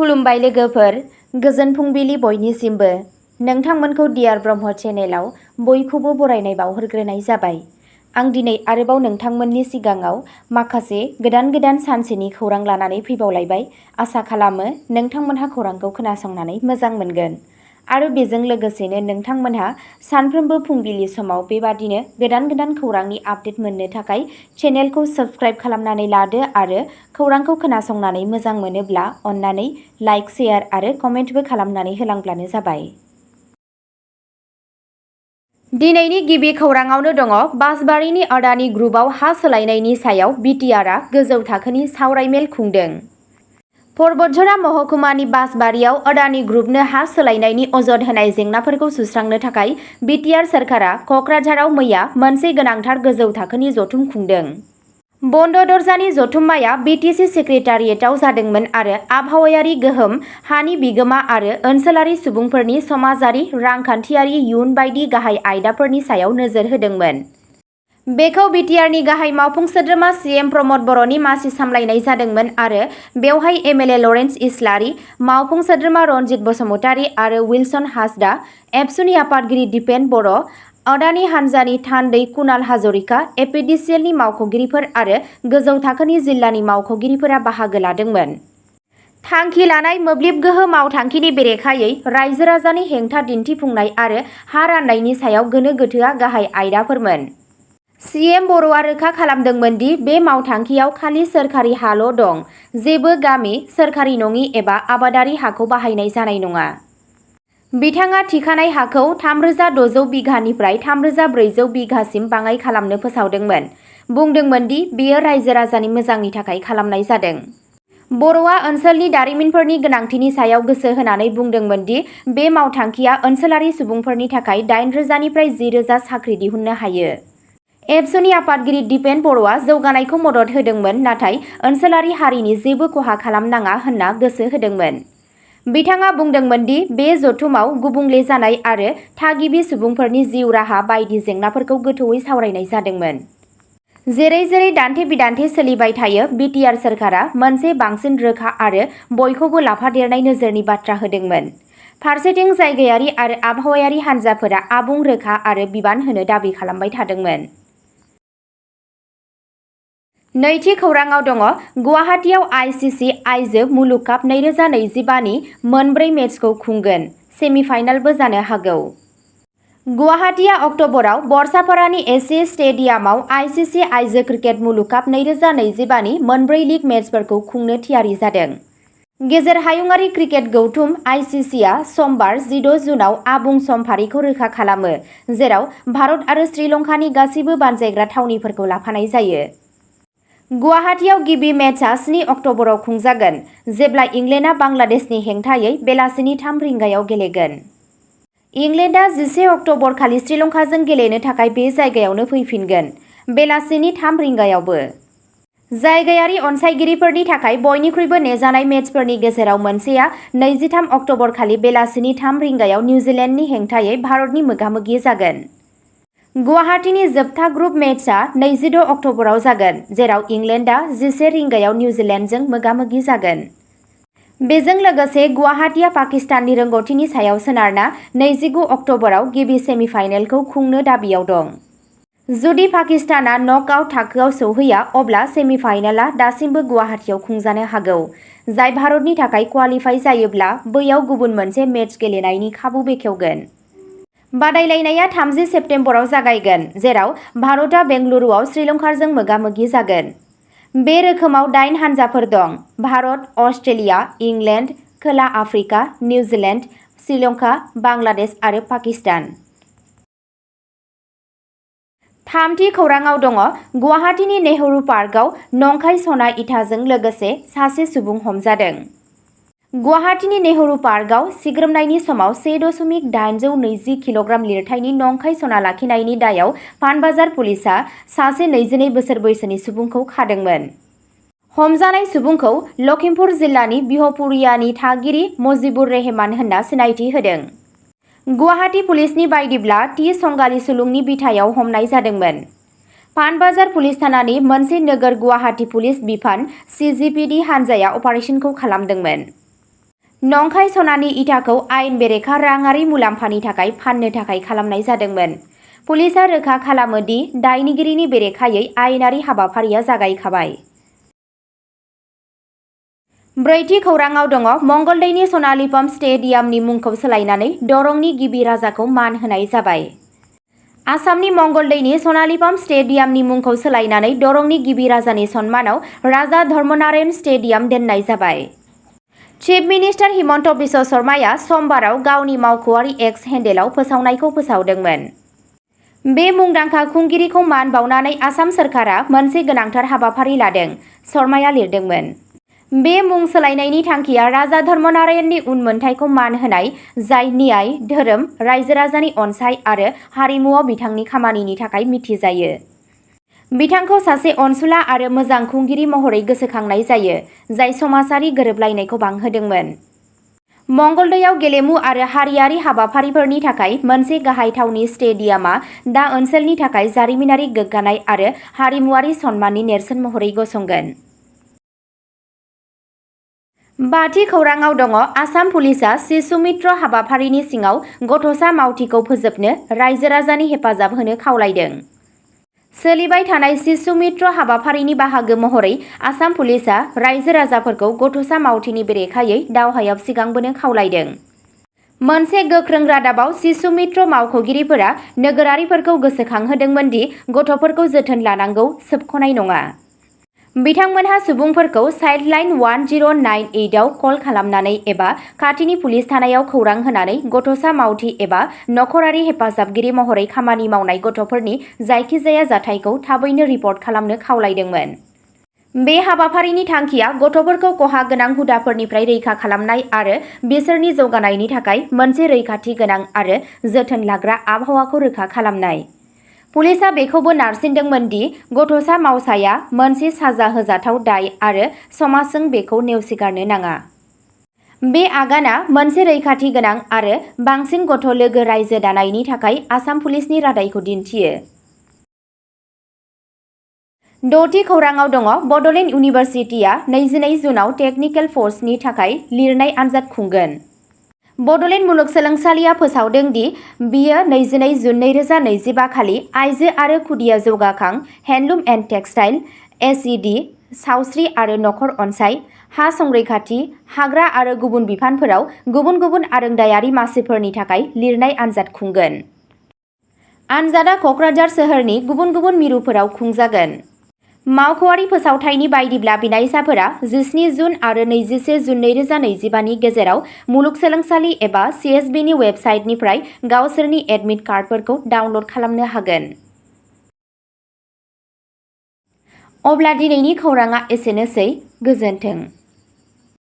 खुलुमबाय लोगोफोर, गोजोन फुंबिलि बयनिसिमबो। नोंथांमोनखौ डियार ब्रह्म चेनेलाव बयखौबो बरायनाय बावहरग्रोनाय जाबाय। आं दिनै आरोबाव नोंथांमोननि सिगाङाव माखासे गोदान सानसेनि खौरां लानानै फैबावलायबाय। आसा खालामो नोंथांमोनहा खौरांखौ खोनासंनानै मोजां मोनगोन आरो बेजों लोगोसेनो नोंथांमोनहा सानफ्रोमबो फुंबिलि समाव बेबादिनो गोदान खौरांनि आपडेट मोननो थाखाय चेनेलखौ साबस्क्राइब खालामनानै लादो आरो खौरांखौ खोनासंनानै मोजां मोनोब्ला अन्नानै लाइक, शेयार आरो कमेन्टबो खालामनानै होलांब्लानो जाबाय। दिनैनि गिबि खौराङावनो दङ बासबारिनि आदानि ग्रुपआव हा सोलायनायनि सायाव बिटिआरआ गोजौ थाखोनि सावरायमेल खुंदों। परबतझरा महकुमानि बासबारियाव आदानि ग्रुपनो हा सोलायनायनि अजद होनाय जेंनाफोरखौ सुस्रांनो थाखाय बिटिआर सोरखारा कक्राझाराव मैया मोनसे गोनांथार गोजौ थाखोनि जथुम खुंदों। बन्द दरजानि जथुम्माया बिटिसि सेक्रेटारियेटआव जादोंमोन आरो आबहावायारि गोहोम, हानि बिगोमा आरो ओनसोलारि सुबुंफोरनि समाजारि, रांखान्थियारि इयुन बायदि गाहाय आयदाफोरनि सायाव नोजोर होदोंमोन। बेखौ बिटिआरनि गाहाय मावफुं सोद्रोमा सिएम प्रमद बर'नि मासि सामलायनाय जादोंमोन आरो बेवहाय एमएलए लरेन्स इस्लारि, मावफुं सोद्रोमा रनजित बसुमतारी आरो विल्सन हासदा, एबसुनि आफादगिरि दिपेन बर', आदानि हान्जानि थान्दै कुणाल हाजरिका, एपिडिसिएलनि मावख'गिरिफोर आरो गोजौ थाखोनि जिल्लानि मावख'गिरिफोरा बाहागो लादोंमोन। थांखि लानाय मोब्लिब गोहो मावथांखिनि बेरेखायै रायजो राजानि हेंथा दिन्थिफुंनाय आरो हा राननायनि सायाव गोनो गोथोआ गाहाय आयदाफोरमोन। सिएम बर'आ रोखा खालामदोंमोन दि बे मावथांखियाव खालि सोरखारि हाल' दं, जेबो गामि, सोरखारि नङि एबा आबादारि हाखौ बाहायनाय जानाय नङा। बिथाङा थिखानाय हाखौ 3600 बिघानिफ्राय 3400 बिघासिम बाङाइ खालामनो फोसावदोंमोन। बुंदोंमोन दि बेयो रायजो राजानि मोजांनि थाखाय खालामनाय जादों। बर'आ ओनसोलनि दारिमिनफोरनि गोनांथिनि सायाव गोसो होनानै बुंदोंमोन दि बे मावथांखिया ओनसोलारि सुबुंफोरनि थाखाय 8,000 निफ्राय 10,000 साख्रि दिहुननो हायो। एबसुनि आफादगिरि दिपेन बर'आ जौगानायखौ मदद होदोंमोन, नाथाय ओनसोलारि हारिनि जेबो खहा खालामनाङा होनना गोसो होदोंमोन। बिथाङा बुंदोंमोन दि बे जथुमाव गुबुंले जानाय आरो थागिबि सुबुंफोरनि जिउ राहा बायदि जेंनाफोरखौ गोथौवै सावरायनाय जादोंमोन। जेरै दान्थे-बिदान्थे सोलिबाय थायो, बिटिआर सोरखारा मोनसे बांसिन रोखा आरो बयखौबो लाफादेरनाय नोजोरनि बाथ्रा होदोंमोन। फारसेथिं जायगायारि आरो आबहावायारि हान्जाफोरा आबुं, रोखा आरो बिबान होनो दाबि खालामबाय थादोंमोन। नैथि खौराङाव दङ गुवाहाटीआव आइसिसि आइजो मुलुग काप 2025 नि मोनब्रै मेचखौ खुंगोन, सेमिफाइनालबो जानो हागौ। गुवाहाटीआ अक्ट'बराव बरसापारानि एसए स्टेडियामाव आइसिसि आइजो क्रिकेट मुलुग काप 2025 नि मोनब्रै लीग मेचफोरखौ खुंनो थियारि जादों। गेजेर हायुंआरि क्रिकेट गौथुम आइसिसिआ समबार 16 जुनआव आबुं सम फारिखौ रोखा खालामो, जेराव भारत आरो श्रीलंकानि गासैबो बानजायग्रा थावनिफोरखौ लाफानाय जायो। गुवाहाटीआव गिबि मेचआ 7 अक्ट'बराव खुंजागोन, जेब्ला इंलेन्डआ बांलादेशनि हेंथायै बेलासिनि 3 रिंगायाव गेलेगोन। इंलेन्डआ 11 अक्ट'बर खालि श्रीलंकाजों गेलेनो थाखाय बे जायगायावनो फैफिनगोन, बेलासिनि 3 रिंगायावबो। जायगायारि अनसायगिरिफोरनि थाखाय बयनिख्रुइबो नेजानाय मेचफोरनि गेजेराव मोनसेआ 23 अक्ट'बर खालि बेलासिनि 3 रिंगायाव निउजिलेन्डनि हेंथायै भारतनि मोगा-मोगि जागोन। गुवाहाटीनि जोबथा ग्रुप मेचआ 26 अक्ट'बराव जागोन, जेराव इंलेन्डआ 11 रिंगायाव निउजिलेन्डजों मोगा-मोगि जागोन। बेजों लोगोसे गुवाहाटीआ पाकिस्ताननि रोंग'थिनि सायाव सोनारना 29 अक्ट'बराव गिबि सेमिफाइनेलखौ खुंनो दाबियाव दं। जुदि पाकिस्तानआ नकआउट थाखोआव सौहैया, अब्ला सेमिफाइनालआ दासिमबो गुवाहाटीआव खुंजानो हागौ, जाय भारतनि थाखाय क्वालिफाइ जायोब्ला बैयाव गुबुन मोनसे मेच गेलेनायनि खाबु बेखेवगोन। बादायलायनाया 30 सेप्तेम्बराव जागायगोन, जेराव भारतआ बेंगलुरुआव श्रीलंकाजों मोगा-मोगि जागोन। बे रोखोमाव 8 हानजाफोर दं: भारत, अस्ट्रेलिया, इंलेन्ड, खोला आफ्रिका, निउजिलेन्ड, श्रीलंका, बांलादेश आरो पाकिस्तान। थामथि खौराङाव दङ गुवाहाटीनि नेहरू पार्कआव नंखाय सना इटाजों लोगोसे सासे सुबुं हमजादों। गुवाहाटीनि नेहरू पार्कआव सिग्रोमनायनि समाव 1.820 किल'ग्राम लिरथायनि नंखाय सना लाखिनायनि दायाव पानबाजार पुलिसआ सासे 22 बोसोर बैसोनि सुबुंखौ खादोंमोन। हमजानाय सुबुंखौ लखिमपुर जिल्लानि बिहपुरियानि थागिरि मजिबुर रेहमान होनना सिनायथि होदों। गुवाहाटी पुलिसनि बायदिब्ला टि संगालि सुलुंनि बिथायाव हमनाय जादोंमोन। पानबाजार पुलिस थानानि मोनसे नोगोर गुवाहाटी पुलिस बिफान (सिजिपिडि) हानजाया अपारेसनखौ खालामदोंमोन। नंखाय सनानि इटाखौ आयेन बेरेखा राङारि मुलाम्फानि थाखाय फाननो थाखाय खालामनाय जादोंमोन। पुलिसआ रोखा खालामो दि दायनिगिरिनि बेरेखायै आयेनारि हाबाफारिया जागायखाबाय। ब्रैथि खौराङाव दङ मंगलदैनि सनालिपम स्टेडियामनि मुंखौ सोलायनानै दरंनि गिबि राजाखौ मान होनाय जाबाय। आसामनि मंगलदैनि सनालिपम स्टेडियामनि मुंखौ सोलायनानै दरंनि गिबि राजानि सन्मानाव राजा धर्मनारायण स्टेडियाम दोननाय जाबाय। चिफ मिनिस्टार हिमन्त बिश्व शर्माया समबाराव गावनि मावख'आरि एक्स हेन्डेलआव फोसावनायखौ फोसावदोंमोन। बे मुंदांखा खुंगिरिखौ मान बावनानै आसाम सोरखारा मोनसे गोनांथार हाबाफारि लादों, शर्माया लिरदोंमोन। बे मुं सोलायनायनि थांखिया राजा धर्मनारायणनि उनमोनथाइखौ मान होनाय, जाय न्याय, धोरोम, रायजो-राजानि अनसाय आरो हारिमुआव बिथांनि खामानिनि थाखाय मिथिजायो। बिथांखौ सासे अनसुला आरो मोजां खुंगिरि महरै गोसोखांनाय जायो, जाय समाजारि गोरोबलायनायखौ बांहोदोंमोन। मंगलदैयाव गेलेमु आरो हारियारि हाबाफारिफोरनि थाखाय मोनसे गाहाय थावनि स्टेडियामआ दा ओनसोलनि थाखाय जारिमिनारि गोग्गानाय आरो हारिमुआरि सन्माननि नेरसोन महरै गसंगोन। बाथि खौराङाव दङ आसाम पुलिसआ शिशु मित्र हाबाफारिनि सिङाव गथ'सा मावथिखौ फोजोबनो रायजो-राजानि हेफाजाब होनो खावलायदों। सोलिबाय थानाय शिशु मित्र हाबाफारिनि बाहागो महरै आसाम पुलिसआ रायजो-राजाफोरखौ गथ'सा मावथिनि बेरेखायै दावहायाव सिगांबोनो खावलायदों। मोनसे गोख्रों रादाबाव शिशु मित्र मावख'गिरिफोरा नोगोरारिफोरखौ गोसोखांहोदोंमोन दि गथ'फोरखौ जोथोन लानांगौ, सोबख'नाय नङा। बिथांमोनहा सुबुंफोरखौ चाइल्डलाइन 1098 आव कल खालामनानै एबा खाथिनि पुलिस थानायाव खौरां होनानै गथ'सा मावथि एबा नखरारि हेफाजाबगिरि महरै खामानि मावनाय गथ'फोरनि जायखिजाया जाथायखौ थाबैनो रिपर्ट खालामनो खावलायदोंमोन। बे हाबाफारिनि थांखिया गथ'फोरखौ खहा गोनां हुदाफोरनिफ्राय रैखा खालामनाय आरो बिसोरनि जौगानायनि थाखाय मोनसे रैखाथि गोनां आरो जोथोन लाग्रा आबहावाखौ रोखा खालामनाय। पुलिसआ बेखौबो नारसिनदोंमोन दि गथ'सा मावसाया मोनसे साजा होजाथाव दाय आरो समाजजों बेखौ नेवसिगारनो नाङा। बे आगानआ मोनसे रैखाथि गोनां आरो बांसिन गथ' लोगो रायजो दानायनि थाखाय आसाम पुलिसनि रादायखौ दिन्थियो। द'थि खौराङाव दङ बड'लेण्ड इउनिभार्सिटिया 22 जुनआव टेकनिकेल पस्टनि थाखाय लिरनाय आनजाद खुंगोन। बड'लेण्ड मुलुगसोलोंसालिया फोसावदों दि बियो 22 जुन 2025 खालि आइजो आरो खुदिया जौगाखां, हेन्डलुम एन्ड टेक्सटाइल, एसइडि, सावस्रि आरो नखर अनसाय, हा संरैखाथि, हाग्रा आरो गुबुन बिफानफोराव गुबुन गुबुन आरोंदायारि मासिफोरनि थाखाय लिरनाय आनजाद खुंगोन। आनजादआ क'क्राझार सोहोरनि गुबुन गुबुन मिरुफोराव खुंजागोन। मावख'आरि फोसावथायनि बायदिब्ला बिनायसाफोरा 17 जुन आरो 21 जुन 2025 नि गेजेराव मुलुगसोलोंसालि एबा सिएसबिनि वेबसाइटनिफ्राय गावसोरनि एडमिट कार्डफोरखौ डाउनल'ड खालामनो हागोन। अब्ला दिनैनि खौरांआ एसेनोसै, गोजोन्थों।